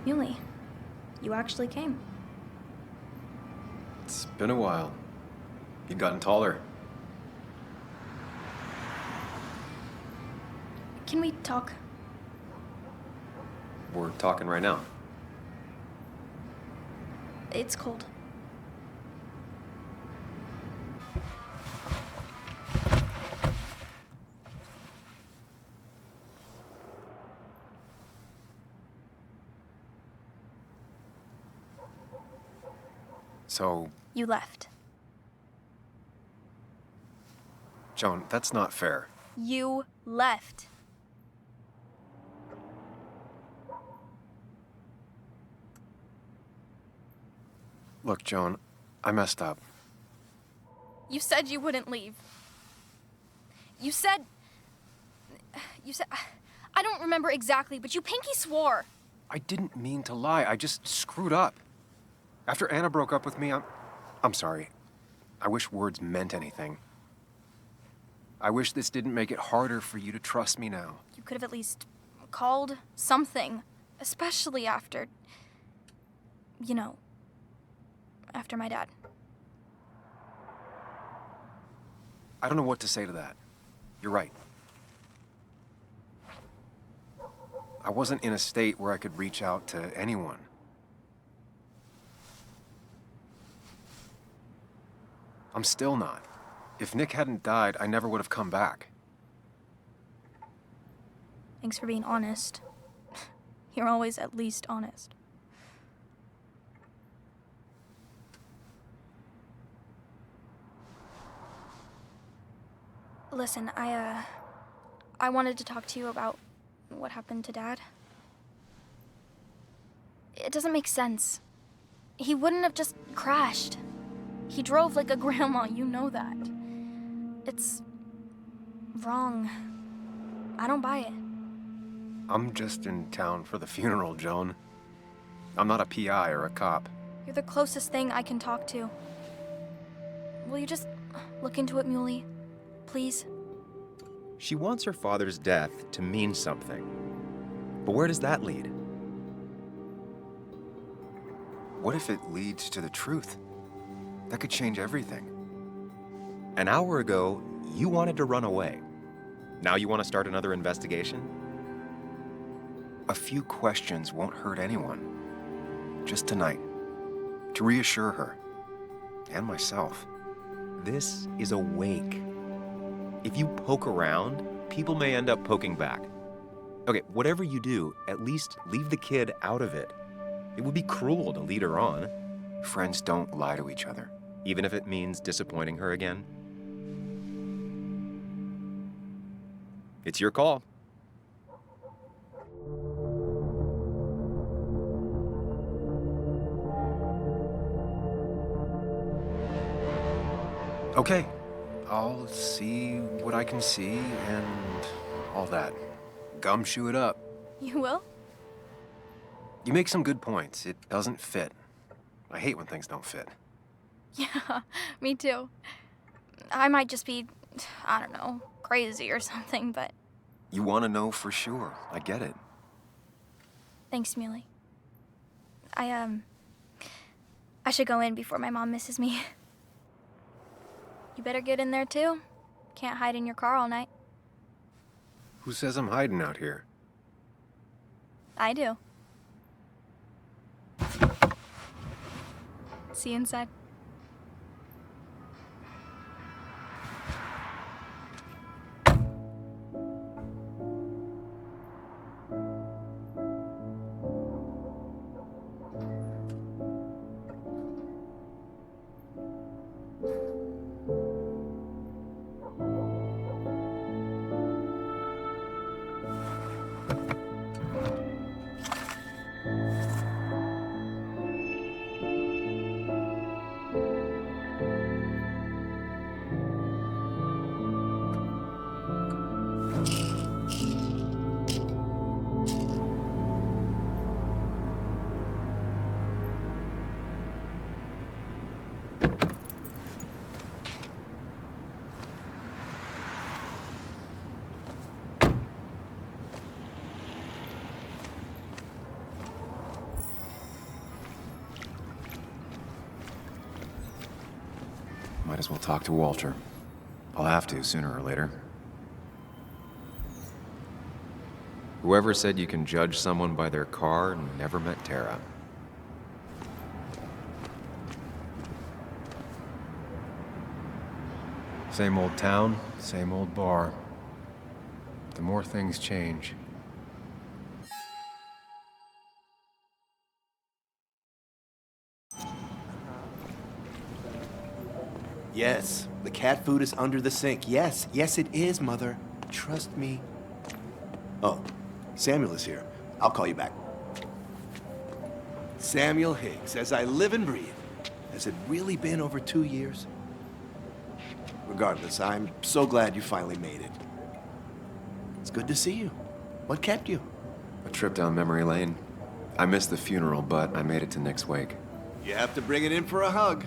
Muley, you actually came. It's been a while. You've gotten taller. Can we talk? We're talking right now. It's cold. So, You left. Joan, that's not fair. You left. Look, Joan, I messed up. You said you wouldn't leave. You said... I don't remember exactly, but you pinky swore. I didn't mean to lie. I just screwed up. After Anna broke up with me, I'm sorry. I wish words meant anything. I wish this didn't make it harder for you to trust me now. You could have at least called something, especially after... You know, after my dad. I don't know what to say to that. You're right. I wasn't in a state where I could reach out to anyone. I'm still not. If Nick hadn't died, I never would have come back. Thanks for being honest. You're always at least honest. Listen, I wanted to talk to you about what happened to Dad. It doesn't make sense. He wouldn't have just crashed. He drove like a grandma, you know that. It's wrong. I don't buy it. I'm just in town for the funeral, Joan. I'm not a PI or a cop. You're the closest thing I can talk to. Will you just look into it, Muley? Please? She wants her father's death to mean something. But where does that lead? What if it leads to the truth? That could change everything. An hour ago, you wanted to run away. Now you want to start another investigation? A few questions won't hurt anyone. Just tonight. To reassure her. And myself. This is a wake. If you poke around, people may end up poking back. Okay, whatever you do, at least leave the kid out of it. It would be cruel to lead her on. Friends don't lie to each other. Even if it means disappointing her again. It's your call. Okay. I'll see what I can see and all that. Gumshoe it up. You will? You make some good points. It doesn't fit. I hate when things don't fit. Yeah, me too. I might just be, I don't know, crazy or something, but... You want to know for sure. I get it. Thanks, Muley. I should go in before my mom misses me. You better get in there, too. Can't hide in your car all night. Who says I'm hiding out here? I do. See you inside. Might as well talk to Walter. I'll have to, sooner or later. Whoever said you can judge someone by their car never met Tara. Same old town, same old bar. The more things change. Yes, the cat food is under the sink. Yes, yes it is, Mother. Trust me. Oh, Samuel is here. I'll call you back. Samuel Higgs, as I live and breathe. Has it really been over 2 years? Regardless, I'm so glad you finally made it. It's good to see you. What kept you? A trip down memory lane. I missed the funeral, but I made it to Nick's wake. You have to bring it in for a hug.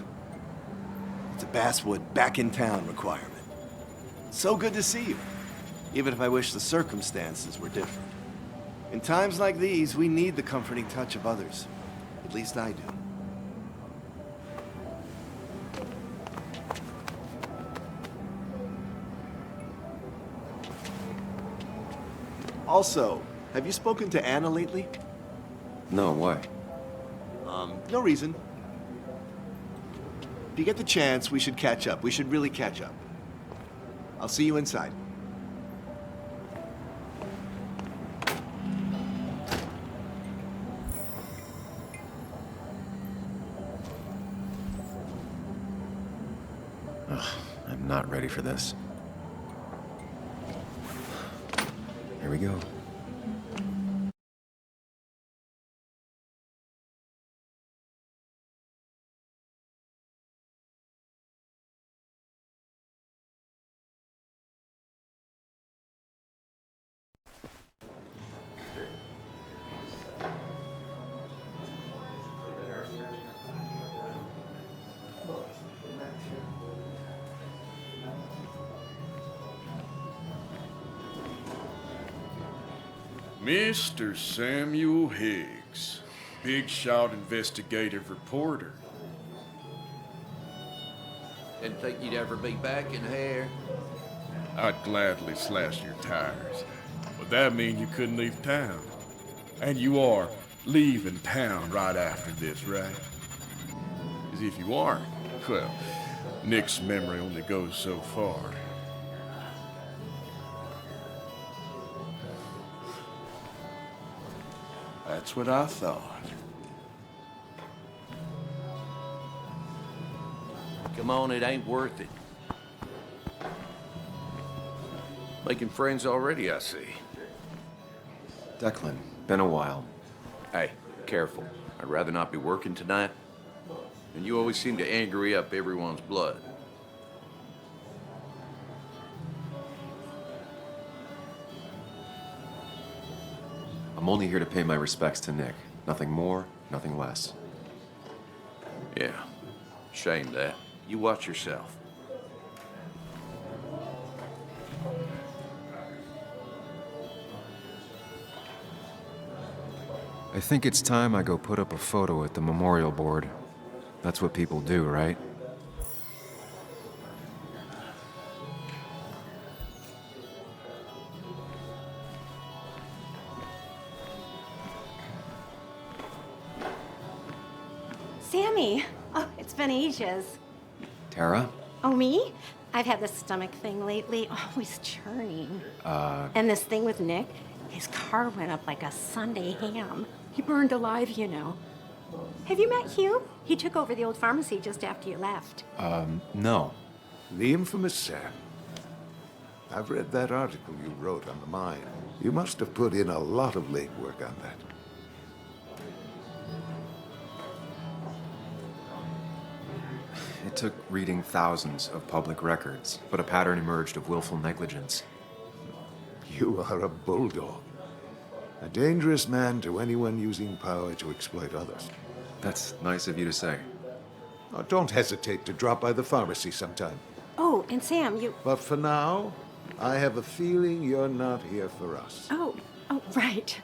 It's a Basswood back in town requirement. So good to see you, even if I wish the circumstances were different. In times like these, we need the comforting touch of others. At least I do. Also, have you spoken to Anna lately? No, why? No reason. If you get the chance, we should catch up. We should really catch up. I'll see you inside. I'm not ready for this. Here we go. Mr. Samuel Higgs, big shot investigative reporter. Didn't think you'd ever be back in here. I'd gladly slash your tires, but that mean you couldn't leave town. And you are leaving town right after this, right? As if you aren't, well, Nick's memory only goes so far. That's what I thought. Come on, it ain't worth it. Making friends already, I see. Declan, been a while. Hey, careful. I'd rather not be working tonight. And you always seem to angry up everyone's blood. I'm only here to pay my respects to Nick. Nothing more, nothing less. Yeah, shame that. You watch yourself. I think it's time I go put up a photo at the memorial board. That's what people do, right? Sammy! Oh, it's been ages. Tara? Oh, me? I've had this stomach thing lately, always churning. And this thing with Nick, his car went up like a Sunday ham. He burned alive, you know. Have you met Hugh? He took over the old pharmacy just after you left. No. The infamous Sam. I've read that article you wrote on the mine. You must have put in a lot of legwork on that. It took reading thousands of public records, but a pattern emerged of willful negligence. You are a bulldog. A dangerous man to anyone using power to exploit others. That's nice of you to say. Oh, don't hesitate to drop by the pharmacy sometime. Oh, and Sam, you... But for now, I have a feeling you're not here for us. Oh, right.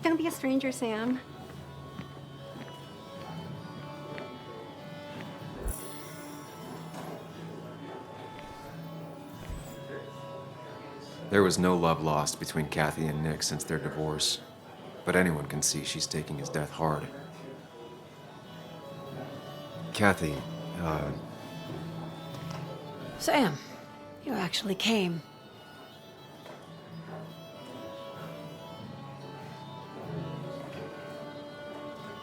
Don't be a stranger, Sam. There was no love lost between Kathy and Nick since their divorce, but anyone can see she's taking his death hard. Kathy, Sam, you actually came.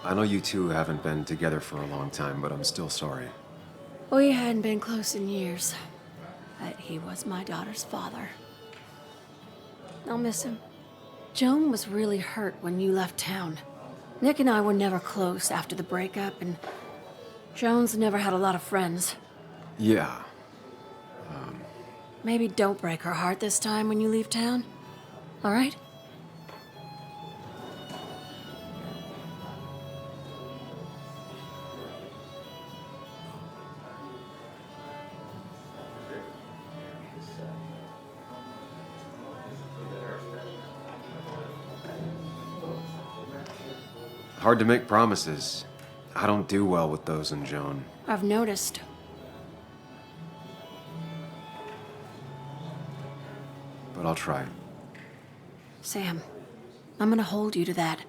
I know you two haven't been together for a long time, but I'm still sorry. We hadn't been close in years, but he was my daughter's father. I'll miss him. Joan was really hurt when you left town. Nick and I were never close after the breakup, and Joan's never had a lot of friends. Yeah. Maybe don't break her heart this time when you leave town. All right? Hard to make promises. I don't do well with those in Joan. I've noticed. But I'll try. Sam, I'm gonna hold you to that.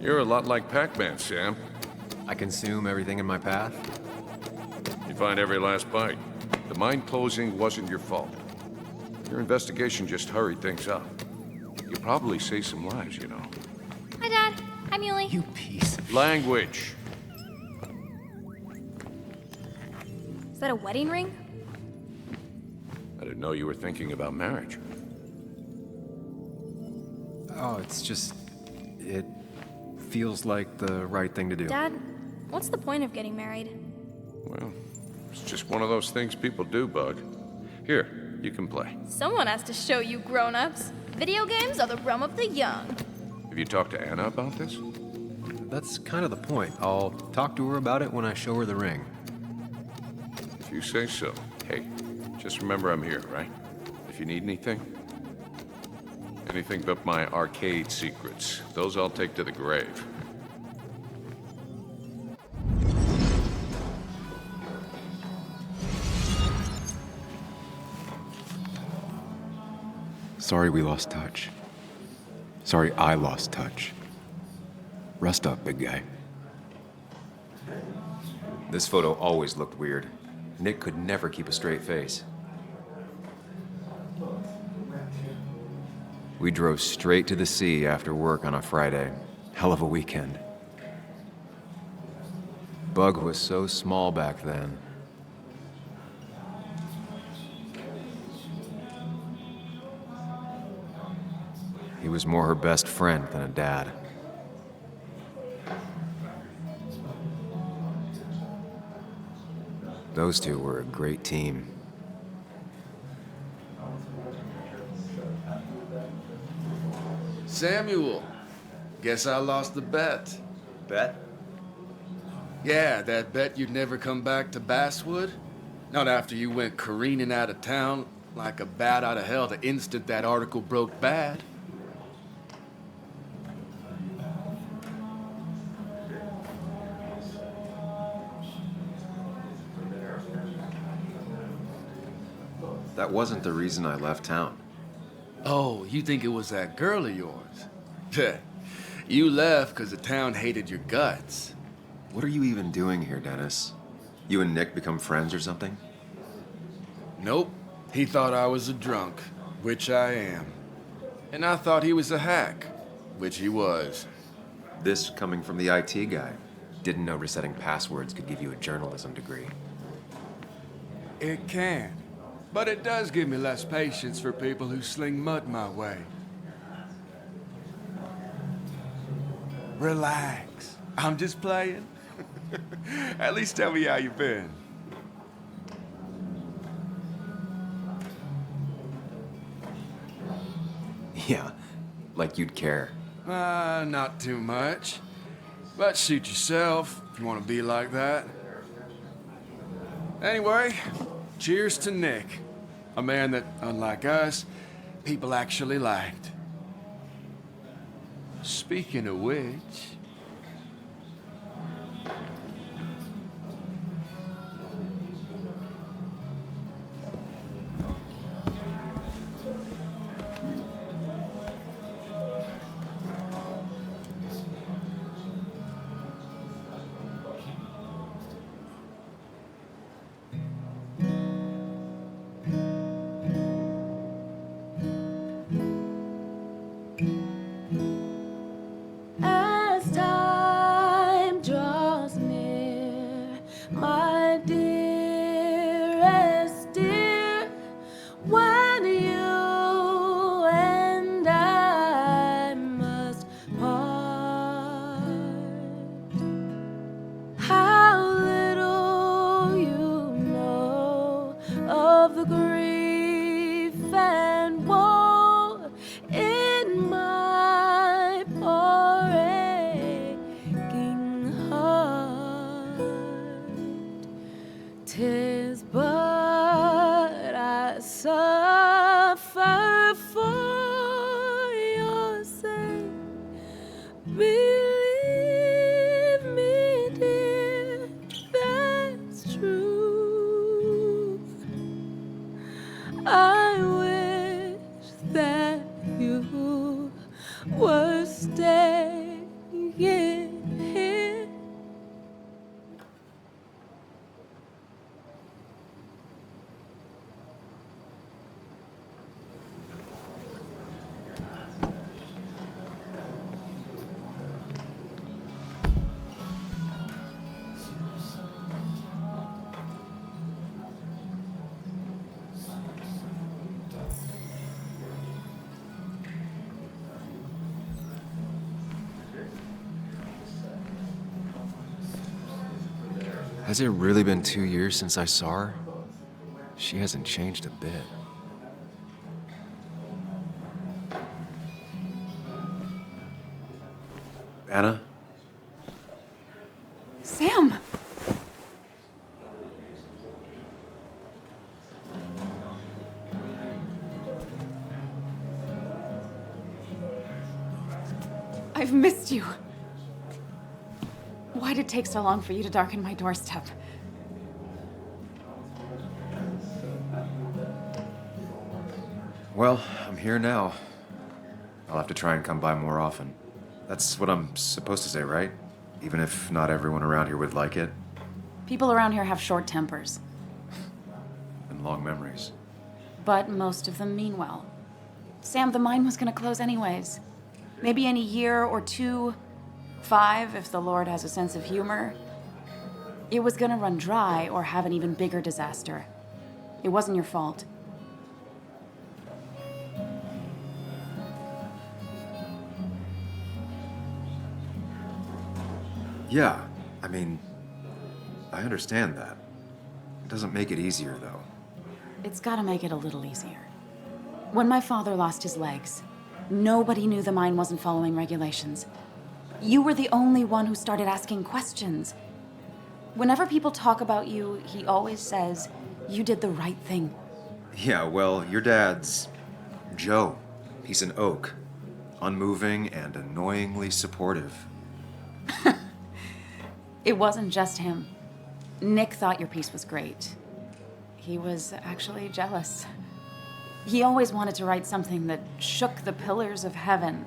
You're a lot like Pac-Man, Sam. I consume everything in my path? You find every last bite. The mine closing wasn't your fault. Your investigation just hurried things up. You probably saved some lives, you know. Hi, Dad. Hi, Muley. You piece of... Language. Is that a wedding ring? I didn't know you were thinking about marriage. Oh, it's just... It feels like the right thing to do. Dad, what's the point of getting married? Well, it's just one of those things people do, Bug. Here, you can play. Someone has to show you grown-ups. Video games are the realm of the young. Have you talked to Anna about this? That's kind of the point. I'll talk to her about it when I show her the ring. If you say so. Hey, just remember I'm here, right? If you need anything. Anything but my arcade secrets. Those I'll take to the grave. Sorry we lost touch. Sorry I lost touch. Rest up, big guy. This photo always looked weird. Nick could never keep a straight face. We drove straight to the sea after work on a Friday. Hell of a weekend. Bug was so small back then. He was more her best friend than a dad. Those two were a great team. Samuel, guess I lost the bet. Bet? Yeah, that bet you'd never come back to Basswood. Not after you went careening out of town like a bat out of hell the instant that article broke bad. That wasn't the reason I left town. Oh, you think it was that girl of yours? You left because the town hated your guts. What are you even doing here, Dennis? You and Nick become friends or something? Nope. He thought I was a drunk, which I am. And I thought he was a hack, which he was. This coming from the IT guy. Didn't know resetting passwords could give you a journalism degree. It can. But it does give me less patience for people who sling mud my way. Relax. I'm just playing. At least tell me how you been. Yeah, like you'd care. Not too much. But suit yourself if you want to be like that. Anyway, cheers to Nick. A man that, unlike us, people actually liked. Speaking of which... As time draws near, my dearest dear, when you and I must part, how little you know of the grief and woe in my poor aching heart. 'Tis but I suffer for your sake. Believe me, dear, that's true. I wish that you were staying here. Has it really been 2 years since I saw her? She hasn't changed a bit. Anna? Sam! I've missed you. Why'd it take so long for you to darken my doorstep? Well, I'm here now. I'll have to try and come by more often. That's what I'm supposed to say, right? Even if not everyone around here would like it. People around here have short tempers, And long memories. but most of them mean well. Sam, the mine was gonna close anyways. Maybe in a year or 2, 5, if the Lord has a sense of humor. It was gonna run dry or have an even bigger disaster. It wasn't your fault. Yeah, I mean, I understand that. It doesn't make it easier, though. It's gotta make it a little easier. When my father lost his legs, nobody knew the mine wasn't following regulations. You were the only one who started asking questions. Whenever people talk about you, he always says, you did the right thing. Yeah, well, your dad's Joe. He's an oak. Unmoving and annoyingly supportive. It wasn't just him. Nick thought your piece was great. He was actually jealous. He always wanted to write something that shook the pillars of heaven,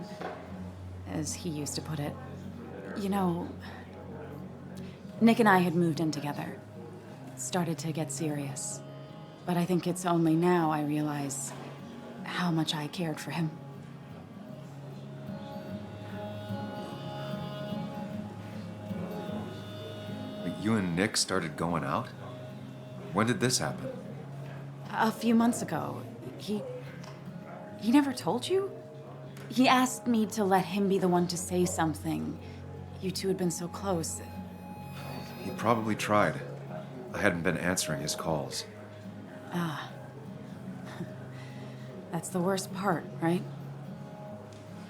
as he used to put it. You know, Nick and I had moved in together. It started to get serious. But I think it's only now I realize how much I cared for him. But you and Nick started going out? When did this happen? A few months ago, he never told you? He asked me to let him be the one to say something. you two had been so close. He probably tried. I hadn't been answering his calls. Ah. That's the worst part, right?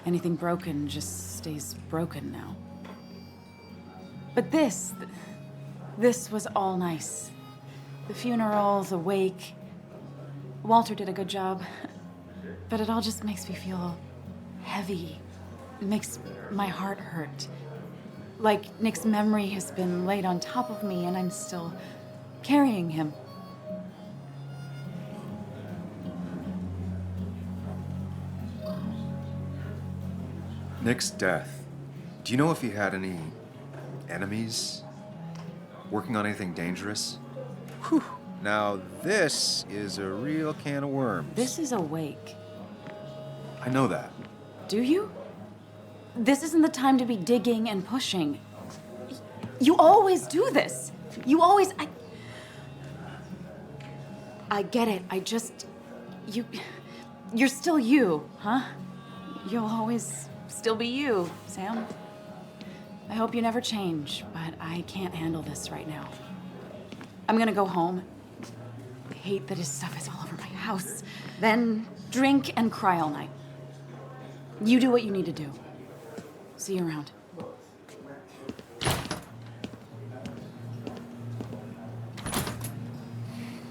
Anything broken just stays broken now. But this was all nice. The funeral, the wake. Walter did a good job. But it all just makes me feel heavy. It makes my heart hurt. Like Nick's memory has been laid on top of me and I'm still carrying him. Nick's death. Do you know if he had any enemies? Working on anything dangerous? Whew. Now, this is a real can of worms. This is a wake. I know that. Do you? This isn't the time to be digging and pushing. You always do this. You always... I get it. I just... You're still you, huh? You'll always still be you, Sam. I hope you never change, but I can't handle this right now. I'm gonna go home. I hate that his stuff is all over my house. Then drink and cry all night. You do what you need to do. See you around.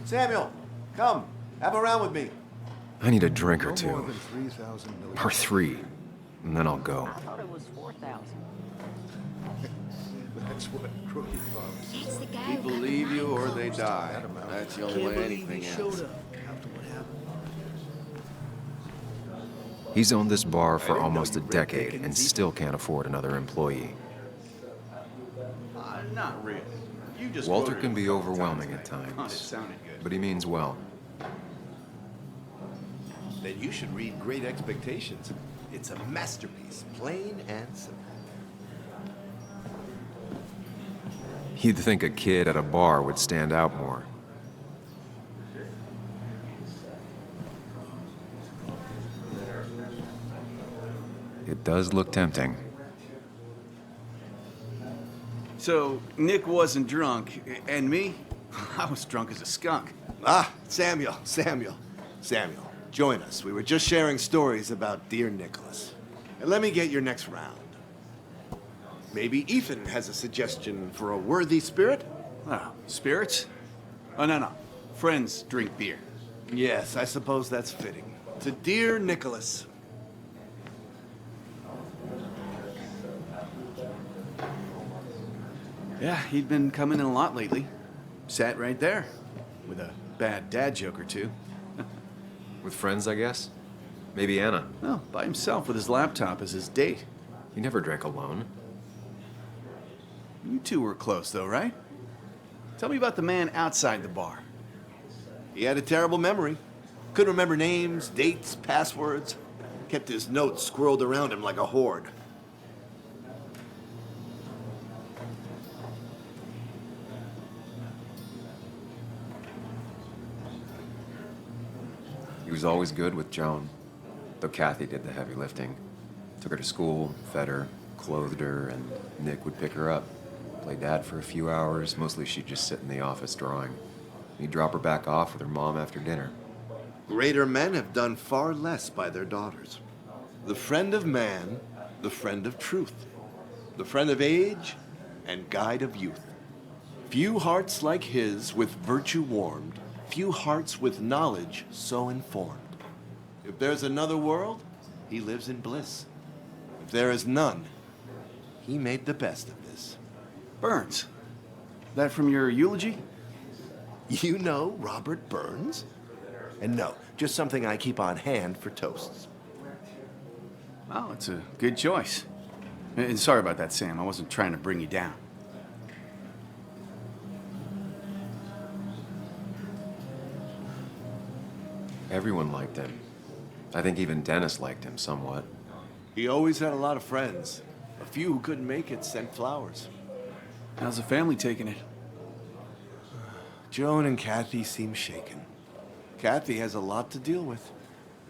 Samuel, come. Have a round with me. I need a drink or No two. more than 3,000 million. Or 3. And then I'll go. I thought it was 4,000. That's what crooked farms. It's the guy They who believe you or they die. That's the only way anything ends. He's owned this bar for almost a decade and still can't afford another employee. Not really. You just Walter quoted can him be a couple overwhelming times at today. It times, sounded good. but he means well. Then you should read Great Expectations. It's a masterpiece, plain and simple. You'd think a kid at a bar would stand out more. It does look tempting. So, Nick wasn't drunk, and me? I was drunk as a skunk. Ah, Samuel. Join us. We were just sharing stories about dear Nicholas. And let me get your next round. Maybe Ethan has a suggestion for a worthy spirit? Oh, spirits? Oh, no. Friends drink beer. Yes, I suppose that's fitting. To dear Nicholas. Yeah, he'd been coming in a lot lately. Sat right there, with a bad dad joke or two. With friends, I guess? Maybe Anna. No, by himself with his laptop as his date. He never drank alone. You two were close, though, right? Tell me about the man outside the bar. He had a terrible memory. Couldn't remember names, dates, passwords. Kept his notes squirreled around him like a hoard. He was always good with Joan, though Kathy did the heavy lifting. Took her to school, fed her, clothed her, and Nick would pick her up. Play dad for a few hours. Mostly she'd just sit in the office drawing. He'd drop her back off with her mom after dinner. Greater men have done far less by their daughters. The friend of man, the friend of truth, the friend of age, and guide of youth. Few hearts like his with virtue warmed, few hearts with knowledge so informed. If there's another world, he lives in bliss. If there is none, he made the best of this. Burns. That from your eulogy? You know Robert Burns? And no, just something I keep on hand for toasts. Oh, it's a good choice. And sorry about that, Sam. I wasn't trying to bring you down. Everyone liked him. I think even Dennis liked him somewhat. He always had a lot of friends. A few who couldn't make it sent flowers. How's the family taking it? Joan and Kathy seem shaken. Kathy has a lot to deal with,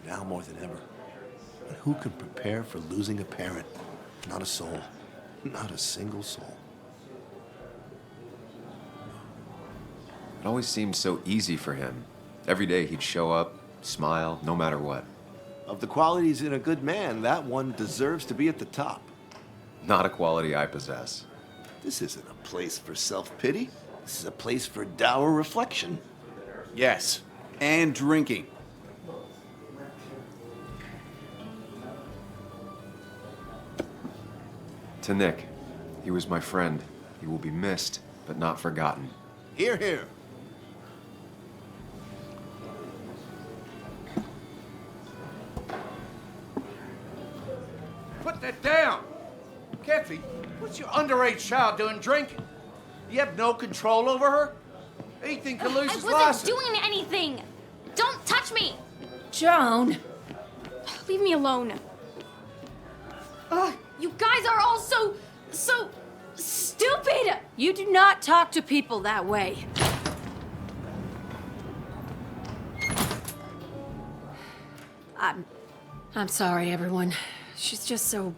now more than ever. But who can prepare for losing a parent? Not a soul. Not a single soul. It always seemed so easy for him. Every day he'd show up, smile, no matter what. Of the qualities in a good man, that one deserves to be at the top. Not a quality I possess. This isn't a place for self-pity. This is a place for dour reflection. Yes, and drinking. To Nick, he was my friend. He will be missed, but not forgotten. Hear, hear. Put that down! Kathy, what's your underage child doing drinking? You have no control over her? Anything can lose I his wasn't license. doing anything! Don't touch me! Joan! Leave me alone. Ugh, you guys are all so stupid! You do not talk to people that way. I'm sorry, everyone. She's just so...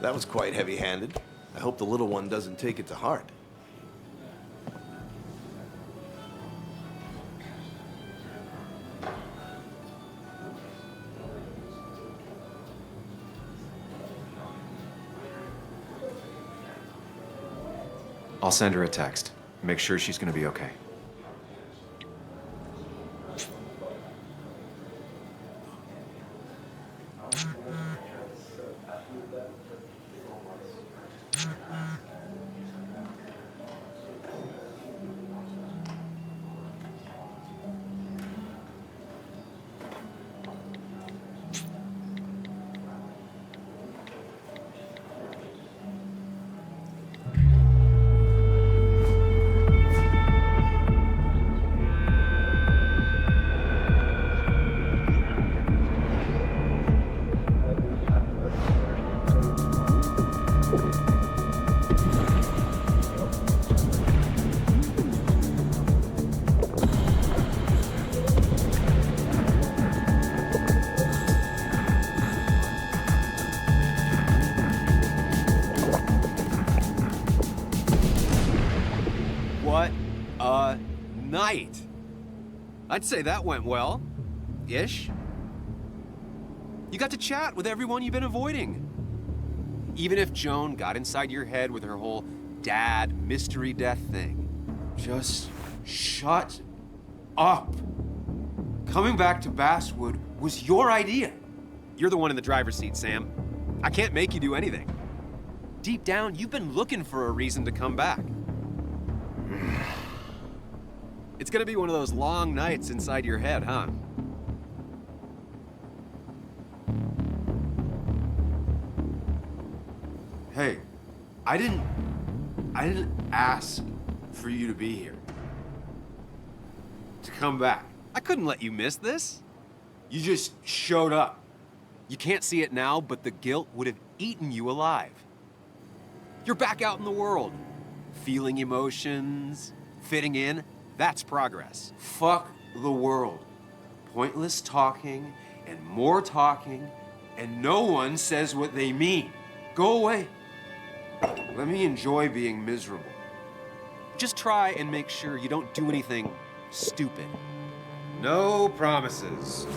That was quite heavy-handed. I hope the little one doesn't take it to heart. I'll send her a text. Make sure she's gonna be okay. What a night! I'd say that went well. Ish. You got to chat with everyone you've been avoiding. Even if Joan got inside your head with her whole dad mystery death thing. Just shut up. Coming back to Basswood was your idea. You're the one in the driver's seat, Sam. I can't make you do anything. Deep down, you've been looking for a reason to come back. It's gonna be one of those long nights inside your head, huh? Hey, I didn't ask for you to be here. To come back. I couldn't let you miss this. You just showed up. You can't see it now, but the guilt would have eaten you alive. You're back out in the world. Feeling emotions, fitting in, that's progress. Fuck the world. Pointless talking and more talking, and no one says what they mean. Go away. Let me enjoy being miserable. Just try and make sure you don't do anything stupid. No promises.